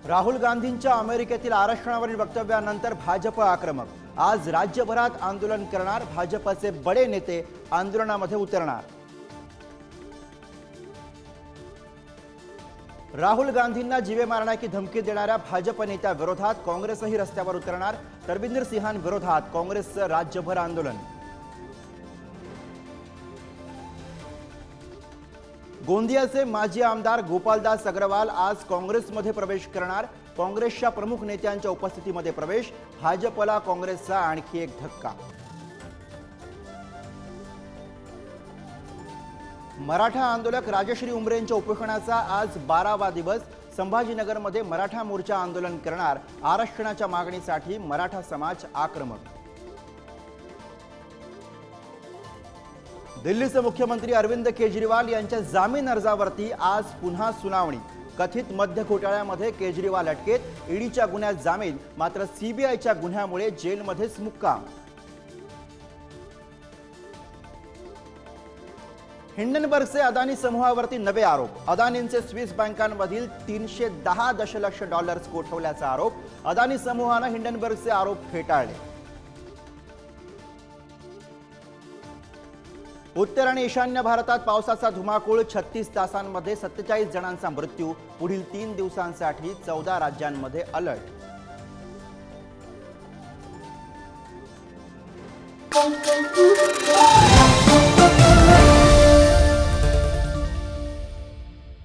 राहुल गांधींच्या अमेरिकेतील आरक्षणावरील वक्तव्यानंतर भाजप आक्रमक। आज राज्यभरात आंदोलन करणार भाजपचे बडे नेते आंदोलनामध्ये उतरणार। राहुल गांधींना जीवे मारने की धमकी देणाऱ्या भाजप नेत्याविरोधात काँग्रेसही रस्त्यावर उतरणार। तरविंदर सिंहांविरोधात काँग्रेसचं राज्यभर आंदोलन। गोंदियाचे माजी आमदार गोपालदास अग्रवाल आज काँग्रेसमध्ये प्रवेश करणार। काँग्रेसच्या प्रमुख नेत्यांच्या उपस्थितीमध्ये प्रवेश। भाजपला काँग्रेसचा आणखी एक धक्का। मराठा आंदोलक राजश्री उमरेंच्या उपोषणाचा आज 12वा दिवस। संभाजीनगरमध्ये मराठा मोर्चा आंदोलन करणार। आरक्षणाच्या मागणीसाठी मराठा समाज आक्रमक। दिल्लीचे मुख्यमंत्री अरविंद केजरीवाल यांच्या जामीन अर्जावरती आज पुन्हा सुनावणी। कथित मद्य घोटाळ्यामध्ये केजरीवाल अटकेत, ईडीच्या गुन्ह्यात जामीन, मात्र सीबीआयच्या गुन्ह्यामुळे जेलमध्येच मुक्काम। हिंडनबर्गचे अदानी समूहावरती नवे आरोप। अदानींचे स्विस बँकांमधील $310 दशलक्ष गोठवल्याचा आरोप। अदानी समूहाने हिंडनबर्गचे आरोप फेटाळले। उत्तर आणि ईशान्य भारतात पावसाचा धुमाकूळ। 36 तासांमध्ये 47 जणांचा मृत्यू। पुढील 3 दिवसांसाठी 14 राज्यांमध्ये अलर्ट।